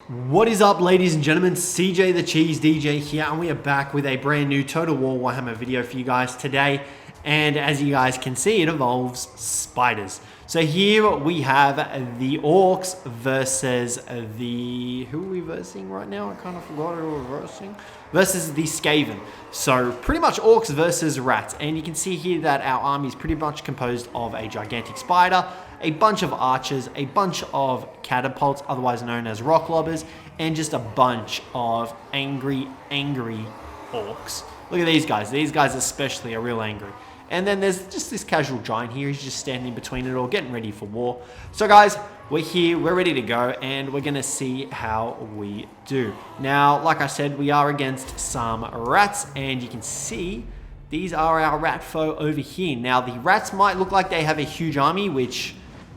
What is up, ladies and gentlemen? Cjthecheesedj here, and we are back with a brand new Total War Warhammer video for you guys today. And as you guys can see, it involves spiders. So here we have the orcs versus the... Who are we versing right now? I kind of forgot who we're versing. Versus the Skaven. So pretty much orcs versus rats. And you can see here that our army is pretty much composed of a gigantic spider, a bunch of archers, a bunch of catapults, otherwise known as rock lobbers, and just a bunch of angry orcs. Look at these guys. These guys especially are real angry. And then there's just this casual giant here. He's just standing between it all, getting ready for war. So guys, we're here, we're ready to go, and we're gonna see how we do. Now, like I said, we are against some rats, and you can see these are our rat foe over here. Now, the rats might look like they have a huge army, which,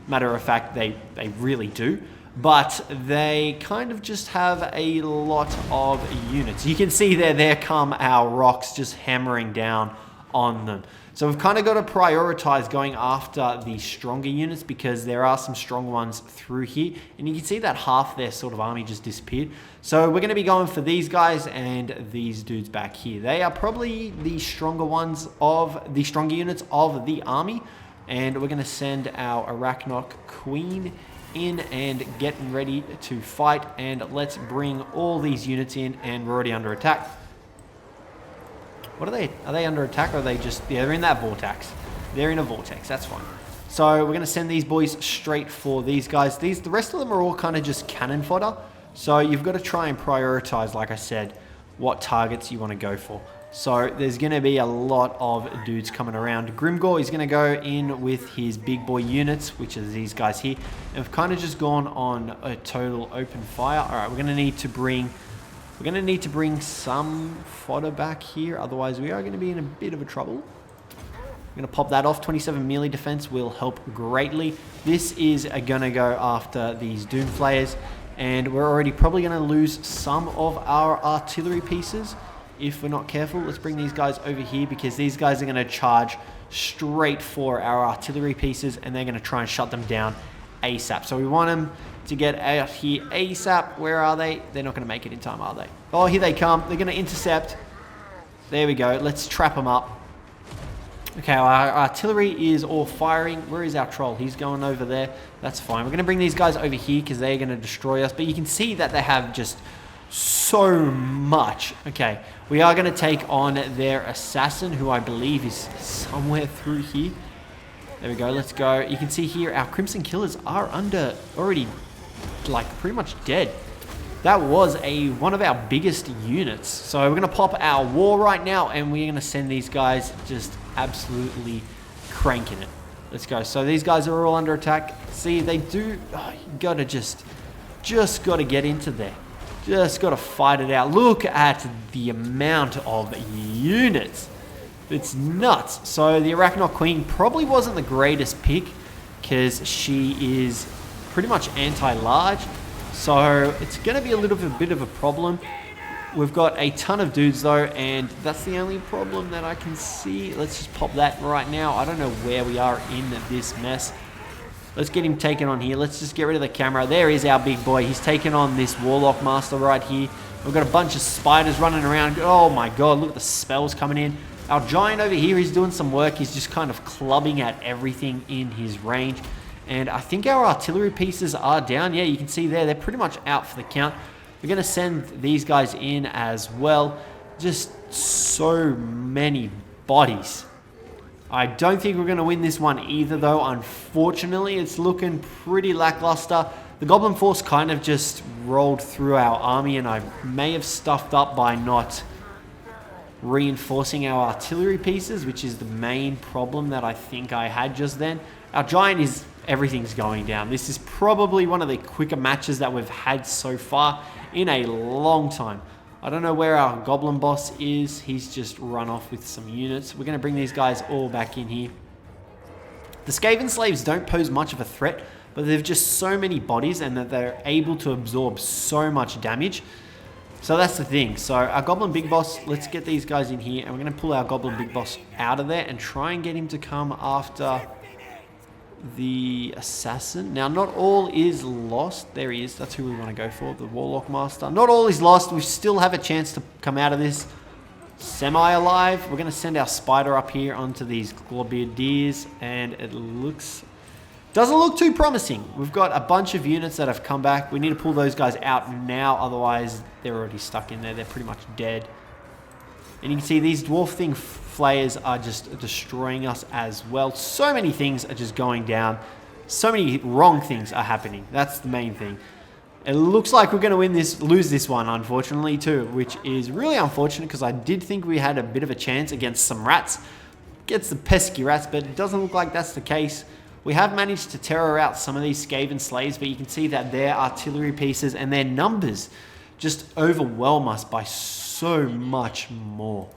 matter of fact, they really do. But they kind of just have a lot of units. You can see there come our rocks just hammering down on them. So we've kind of got to prioritize going after the stronger units because there are some strong ones through here. And you can see that half their sort of army just disappeared. So we're going to be going for these guys and these dudes back here. They are probably the stronger ones of the stronger units of the army. And we're going to send our Arachnok Queen in and getting ready to fight. And let's bring all these units in, and we're already under attack. What are they? Are they under attack, or are they just... Yeah, they're in that vortex. They're in a vortex. That's fine. So we're going to send these boys straight for these guys. The rest of them are all kind of just cannon fodder. So you've got to try and prioritize, like I said, what targets you want to go for. So there's going to be a lot of dudes coming around. Grimgor is going to go in with his big boy units, which is these guys here. And we've kind of just gone on a total open fire. All right, we're going to need to bring... We're going to need to bring some fodder back here, otherwise we are going to be in a bit of a trouble. I'm going to pop that off. 27 melee defense will help greatly. This is going to go after these Doomflayers, and we're already probably going to lose some of our artillery pieces if we're not careful. Let's bring these guys over here because these guys are going to charge straight for our artillery pieces, and they're going to try and shut them down ASAP. So we want them to get out here ASAP. Where are they? They're not going to make it in time, are they? Oh, here they come. They're going to intercept. There we go. Let's trap them up. Okay, our artillery is all firing. Where is our troll? He's going over there. That's fine. We're going to bring these guys over here because they're going to destroy us. But you can see that they have just so much. Okay, we are going to take on their assassin, who I believe is somewhere through here. There we go, let's go. You can see here our Crimson Killers are already like pretty much dead. That was one of our biggest units. So we're going to pop our war right now, and we're going to send these guys just absolutely cranking it. Let's go. So these guys are all under attack. See, they do... Oh, you got to just got to get into there. Just got to fight it out. Look at the amount of units. It's nuts. So the Arachnok Queen probably wasn't the greatest pick because she is pretty much anti-large. So it's going to be a bit of a problem. We've got a ton of dudes though, and that's the only problem that I can see. Let's just pop that right now. I don't know where we are in this mess. Let's get him taken on here. Let's just get rid of the camera. There is our big boy. He's taken on this Warlock Master right here. We've got a bunch of spiders running around. Oh my god, look at the spells coming in. Our giant over here, he's doing some work. He's just kind of clubbing at everything in his range. And I think our artillery pieces are down. Yeah, you can see there, they're pretty much out for the count. We're going to send these guys in as well. Just so many bodies. I don't think we're going to win this one either, though. Unfortunately, it's looking pretty lackluster. The Goblin Force kind of just rolled through our army, and I may have stuffed up by not reinforcing our artillery pieces, which is the main problem that I think I had just then. Our giant is... Everything's going down. This is probably one of the quicker matches that we've had so far in a long time. I don't know where our goblin boss is. He's just run off with some units. We're going to bring these guys all back in here. The Skaven slaves don't pose much of a threat, but they've just so many bodies and that they're able to absorb so much damage. So that's the thing. So our goblin big boss, let's get these guys in here, and we're going to pull our goblin big boss out of there and try and get him to come after the assassin. Now, not all is lost. There he is. That's who we want to go for, the Warlock Master. Not all is lost. We still have a chance to come out of this semi-alive. We're going to send our spider up here onto these globadiers, and it doesn't look too promising. We've got a bunch of units that have come back. We need to pull those guys out now, otherwise they're already stuck in there. They're pretty much dead. And you can see these dwarf thing flayers are just destroying us as well. So many things are just going down. So many wrong things are happening. That's the main thing. It looks like we're going to lose this one, unfortunately, too, which is really unfortunate because I did think we had a bit of a chance against some rats, against the pesky rats, but it doesn't look like that's the case. We have managed to terror out some of these Skaven slaves, but you can see that their artillery pieces and their numbers just overwhelm us by so much more.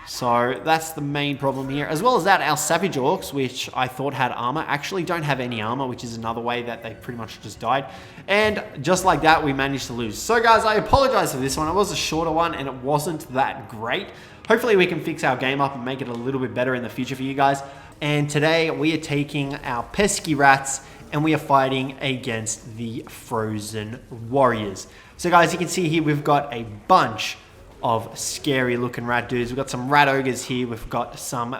So that's the main problem here. As well as that, our Savage Orcs, which I thought had armor, actually don't have any armor, which is another way that they pretty much just died. And just like that, we managed to lose. So guys, I apologize for this one. It was a shorter one and it wasn't that great. Hopefully we can fix our game up and make it a little bit better in the future for you guys. And today we are taking our pesky rats and we are fighting against the frozen warriors. So guys, you can see here we've got a bunch of scary looking rat dudes. We've got some rat ogres here. We've got some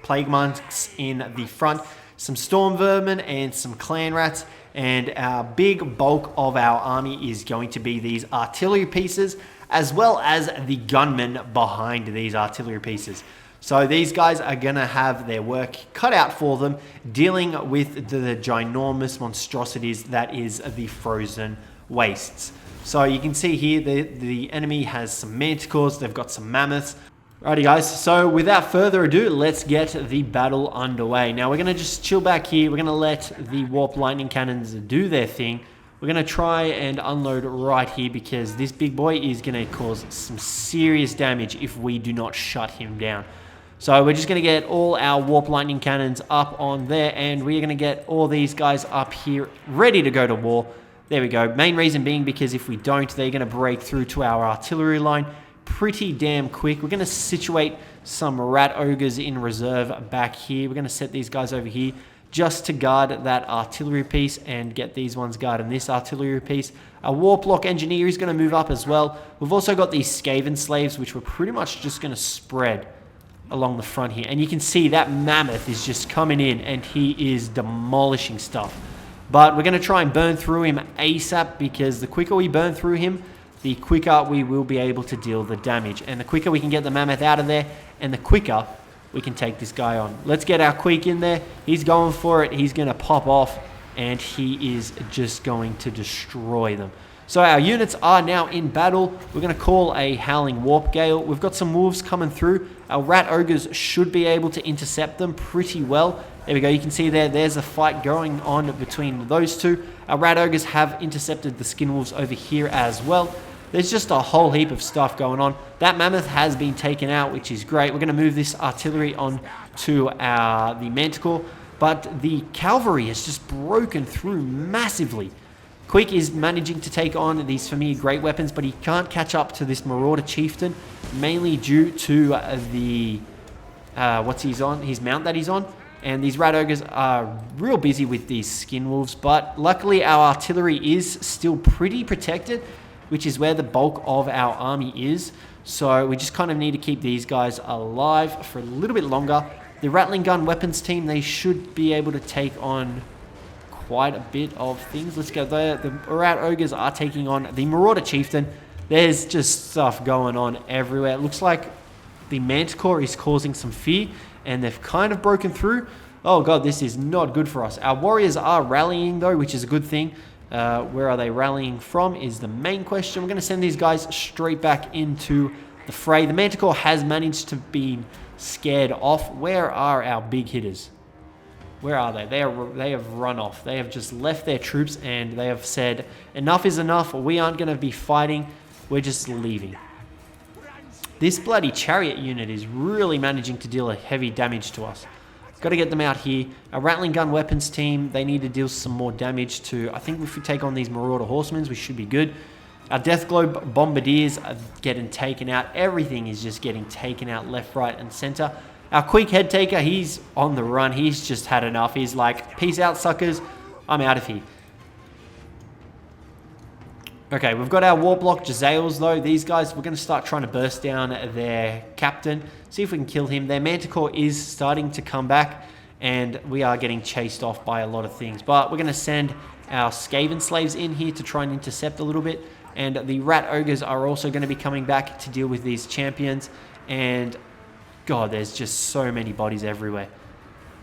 plague monks in the front, some storm vermin and some clan rats. And our big bulk of our army is going to be these artillery pieces, as well as the gunmen behind these artillery pieces. So these guys are going to have their work cut out for them, dealing with the ginormous monstrosities that is the frozen wastes. So you can see here the enemy has some manticores, they've got some mammoths. Alrighty guys, so without further ado, let's get the battle underway. Now we're going to just chill back here, we're going to let the warp lightning cannons do their thing. We're going to try and unload right here because this big boy is going to cause some serious damage if we do not shut him down. So we're just going to get all our warp lightning cannons up on there, and we're going to get all these guys up here ready to go to war. There we go. Main reason being because if we don't, they're going to break through to our artillery line pretty damn quick. We're going to situate some rat ogres in reserve back here. We're going to set these guys over here just to guard that artillery piece and get these ones guarding this artillery piece. Our warp lock engineer is going to move up as well. We've also got these Skaven slaves, which we're pretty much just going to spread along the front here. And you can see that mammoth is just coming in and he is demolishing stuff. But we're going to try and burn through him ASAP because the quicker we burn through him, the quicker we will be able to deal the damage. And the quicker we can get the mammoth out of there, and the quicker we can take this guy on. Let's get our Queek in there. He's going for it. He's going to pop off, and he is just going to destroy them. So our units are now in battle. We're going to call a Howling Warp Gale. We've got some wolves coming through. Our rat ogres should be able to intercept them pretty well. There we go. You can see there's a fight going on between those two. Our rat ogres have intercepted the skin wolves over here as well. There's just a whole heap of stuff going on. That mammoth has been taken out, which is great. We're going to move this artillery on to the manticore, but the cavalry has just broken through massively. Queek is managing to take on these familiar great weapons, but he can't catch up to this Marauder Chieftain, mainly due to the his mount that he's on. And these rat ogres are real busy with these skin wolves, but luckily our artillery is still pretty protected, which is where the bulk of our army is. So we just kind of need to keep these guys alive for a little bit longer. The rattling gun weapons team, they should be able to take on quite a bit of things. Let's go there. The rat ogres are taking on the Marauder Chieftain. There's just stuff going on everywhere. It looks like the manticore is causing some fear, and they've kind of broken through. Oh god, this is not good for us. Our warriors are rallying though, which is a good thing. Where are they rallying from is the main question. We're going to send these guys straight back into the fray. The manticore has managed to be scared off. Where are our big hitters? Where are they? They have run off. They have just left their troops and they have said, enough is enough. We aren't going to be fighting. We're just leaving. This bloody chariot unit is really managing to deal a heavy damage to us. Got to get them out here. Our rattling gun weapons team, they need to deal some more damage to... I think if we take on these Marauder Horsemen, we should be good. Our Death Globe Bombardiers are getting taken out. Everything is just getting taken out left, right, and center. Our quick head taker, he's on the run. He's just had enough. He's like, peace out, suckers. I'm out of here. Okay, we've got our Warblock Jezzails though. These guys, we're going to start trying to burst down their captain. See if we can kill him. Their Manticore is starting to come back. And we are getting chased off by a lot of things. But we're going to send our Skaven slaves in here to try and intercept a little bit. And the Rat Ogres are also going to be coming back to deal with these champions. And God, there's just so many bodies everywhere.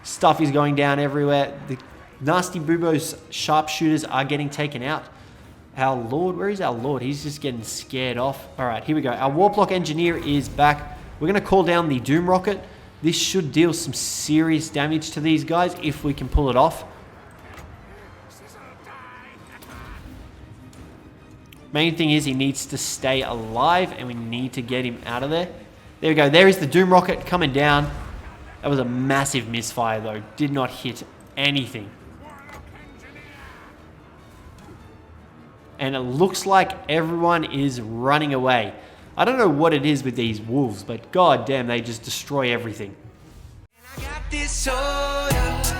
Stuff is going down everywhere. The Nasty Bubo's sharpshooters are getting taken out. Our Lord, where is our Lord? He's just getting scared off. All right, here we go. Our Warplock Engineer is back. We're going to call down the Doom Rocket. This should deal some serious damage to these guys if we can pull it off. Main thing is he needs to stay alive and we need to get him out of there. There we go. There is the Doom Rocket coming down. That was a massive misfire though. Did not hit anything. And it looks like everyone is running away. I don't know what it is with these wolves, but god damn, they just destroy everything. I got this soda.